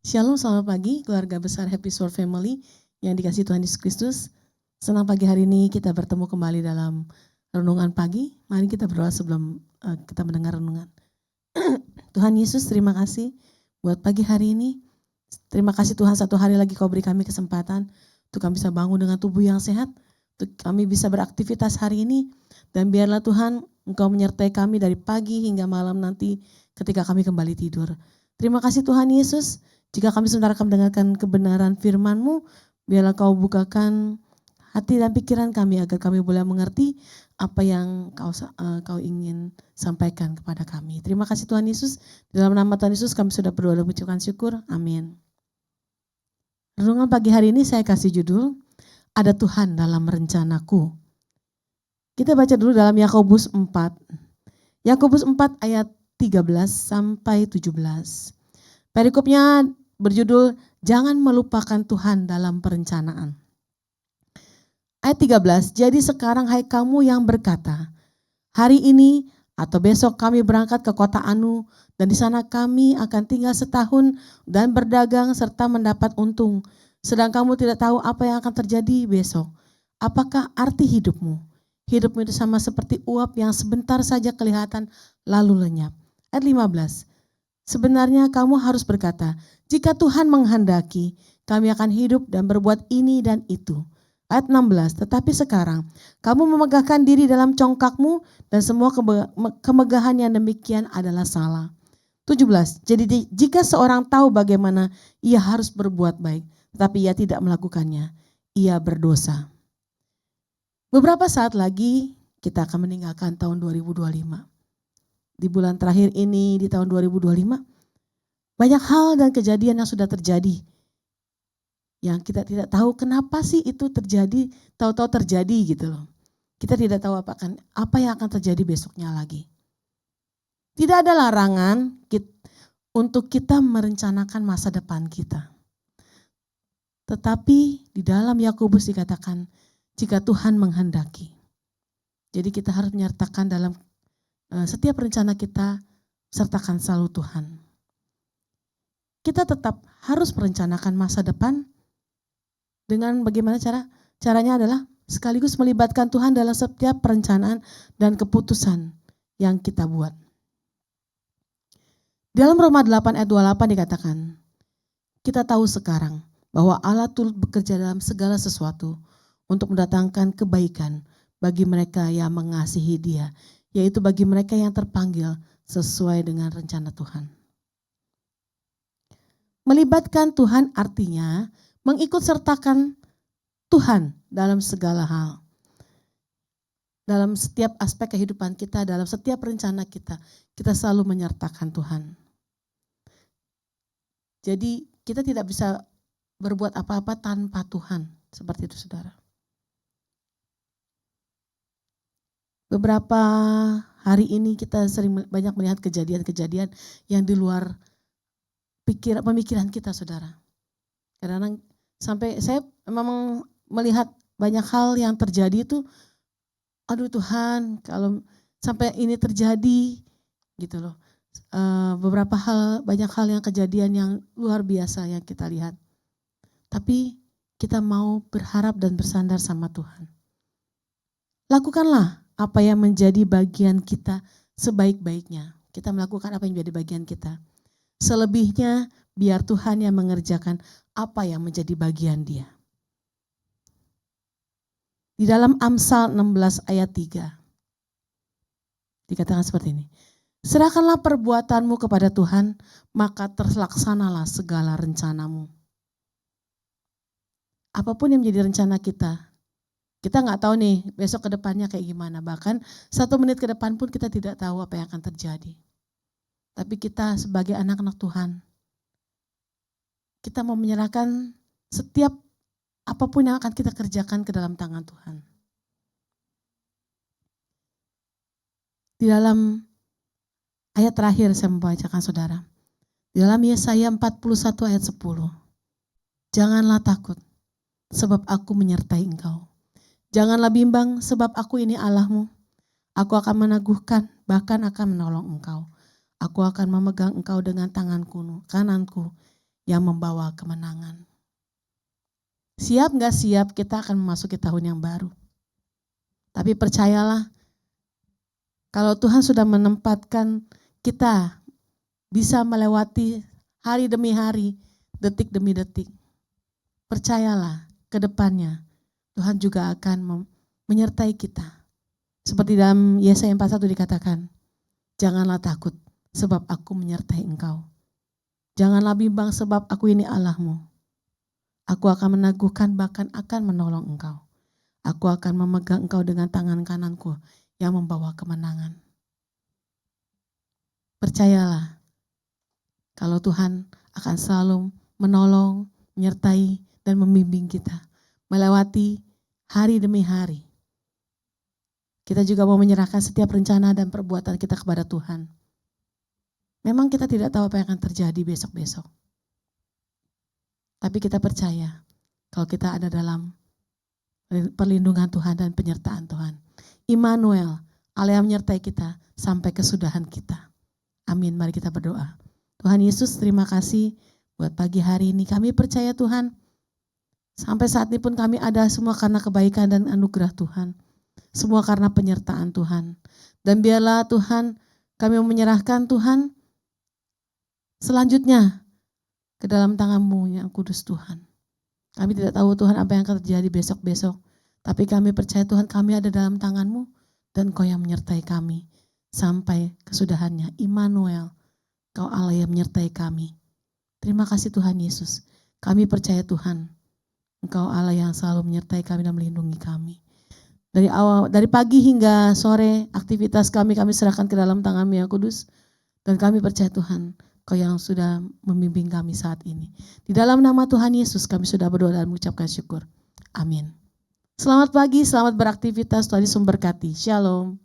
Shalom, selamat pagi keluarga besar Happy Soul Family yang dikasihi Tuhan Yesus Kristus. Senang pagi hari ini kita bertemu kembali dalam renungan pagi. Mari kita berdoa sebelum kita mendengar renungan. Tuhan Yesus, terima kasih buat pagi hari ini. Terima kasih Tuhan, satu hari lagi Kau beri kami kesempatan untuk kami bisa bangun dengan tubuh yang sehat, untuk kami bisa beraktivitas hari ini, dan biarlah Tuhan Engkau menyertai kami dari pagi hingga malam nanti ketika kami kembali tidur. Terima kasih Tuhan Yesus, jika kami sebentar akan mendengarkan kebenaran firman-Mu, biarlah Kau bukakan hati dan pikiran kami agar kami boleh mengerti apa yang Kau ingin sampaikan kepada kami. Terima kasih Tuhan Yesus, di dalam nama Tuhan Yesus kami sudah berdoa dan mengucapkan syukur. Amin. Renungan pagi hari ini saya kasih judul, Ada Tuhan dalam Rencanaku. Kita baca dulu dalam Yakobus 4. Yakobus 4 ayat 13 sampai 17. Perikopnya berjudul, Jangan melupakan Tuhan dalam perencanaan. Ayat 13, jadi sekarang hai kamu yang berkata, hari ini atau besok kami berangkat ke kota Anu, dan di sana kami akan tinggal setahun dan berdagang serta mendapat untung. Sedang kamu tidak tahu apa yang akan terjadi besok. Apakah arti hidupmu? Hidupmu itu sama seperti uap yang sebentar saja kelihatan lalu lenyap. Ayat 15, sebenarnya kamu harus berkata, jika Tuhan menghendaki, kami akan hidup dan berbuat ini dan itu. Ayat 16, tetapi sekarang kamu memegahkan diri dalam congkakmu dan semua kemegahan yang demikian adalah salah. 17, jadi jika seorang tahu bagaimana ia harus berbuat baik, tetapi ia tidak melakukannya, ia berdosa. Beberapa saat lagi kita akan meninggalkan tahun 2025. Di bulan terakhir ini, di tahun 2025, banyak hal dan kejadian yang sudah terjadi. Yang kita tidak tahu kenapa sih itu terjadi, tahu-tahu terjadi gitu loh. Kita tidak tahu apa yang akan terjadi besoknya lagi. Tidak ada larangan untuk kita merencanakan masa depan kita. Tetapi di dalam Yakobus dikatakan, jika Tuhan menghendaki. Jadi kita harus menyertakan dalam setiap rencana kita, sertakan selalu Tuhan. Kita tetap harus merencanakan masa depan dengan bagaimana caranya adalah sekaligus melibatkan Tuhan dalam setiap perencanaan dan keputusan yang kita buat. Dalam Roma 8 ayat 28 dikatakan, kita tahu sekarang bahwa Allah turut bekerja dalam segala sesuatu untuk mendatangkan kebaikan bagi mereka yang mengasihi Dia, yaitu bagi mereka yang terpanggil sesuai dengan rencana Tuhan. Melibatkan Tuhan artinya mengikut sertakan Tuhan dalam segala hal. Dalam setiap aspek kehidupan kita, dalam setiap rencana kita selalu menyertakan Tuhan. Jadi kita tidak bisa berbuat apa-apa tanpa Tuhan, seperti itu saudara. Beberapa hari ini kita sering banyak melihat kejadian-kejadian yang di luar pemikiran kita saudara. Kadang-kadang sampai saya memang melihat banyak hal yang terjadi itu, aduh Tuhan, kalau sampai ini terjadi gitu loh. Banyak hal yang kejadian yang luar biasa yang kita lihat. Tapi kita mau berharap dan bersandar sama Tuhan. Lakukanlah apa yang menjadi bagian kita sebaik-baiknya. Kita melakukan apa yang menjadi bagian kita. Selebihnya biar Tuhan yang mengerjakan apa yang menjadi bagian Dia. Di dalam Amsal 16 ayat 3 dikatakan seperti ini. Serahkanlah perbuatanmu kepada Tuhan, maka terlaksanalah segala rencanamu. Apapun yang menjadi rencana kita nggak tahu nih besok ke depannya kayak gimana. Bahkan 1 menit ke depan pun kita tidak tahu apa yang akan terjadi. Tapi kita sebagai anak-anak Tuhan, kita mau menyerahkan setiap apapun yang akan kita kerjakan ke dalam tangan Tuhan. Di dalam ayat terakhir saya membacakan saudara. Di dalam Yesaya 41 ayat 10. Janganlah takut, sebab aku menyertai engkau. Janganlah bimbang, sebab aku ini Allahmu. Aku akan meneguhkan, bahkan akan menolong engkau. Aku akan memegang engkau dengan tanganku kananku yang membawa kemenangan. Siap gak siap kita akan memasuki tahun yang baru. Tapi percayalah, kalau Tuhan sudah menempatkan kita bisa melewati hari demi hari, detik demi detik. Percayalah, ke depannya Tuhan juga akan menyertai kita. Seperti dalam Yesaya 41 dikatakan, janganlah takut sebab aku menyertai engkau. Janganlah bimbang sebab aku ini Allahmu. Aku akan meneguhkan bahkan akan menolong engkau. Aku akan memegang engkau dengan tangan kananku yang membawa kemenangan. Percayalah, kalau Tuhan akan selalu menolong, menyertai, dan membimbing kita melewati hari demi hari. Kita juga mau menyerahkan setiap rencana dan perbuatan kita kepada Tuhan. Memang kita tidak tahu apa yang akan terjadi besok-besok. Tapi kita percaya kalau kita ada dalam perlindungan Tuhan dan penyertaan Tuhan. Immanuel, Allah yang menyertai kita sampai kesudahan kita. Amin, mari kita berdoa. Tuhan Yesus, terima kasih buat pagi hari ini. Kami percaya Tuhan, sampai saat ini pun kami ada semua karena kebaikan dan anugerah Tuhan. Semua karena penyertaan Tuhan. Dan biarlah Tuhan, kami menyerahkan Tuhan selanjutnya ke dalam tangan-Mu yang kudus Tuhan. Kami tidak tahu Tuhan apa yang akan terjadi besok-besok. Tapi kami percaya Tuhan, kami ada dalam tangan-Mu dan Kau yang menyertai kami sampai kesudahannya. Immanuel, Kau Allah yang menyertai kami. Terima kasih Tuhan Yesus. Kami percaya Tuhan, Engkau Allah yang selalu menyertai kami dan melindungi kami. Dari pagi hingga sore aktivitas kami serahkan ke dalam tangan-Mu yang kudus. Dan kami percaya Tuhan, Kau yang sudah membimbing kami saat ini. Di dalam nama Tuhan Yesus kami sudah berdoa dan mengucapkan syukur. Amin. Selamat pagi, selamat beraktivitas, Tuhan Yesus memberkati. Shalom.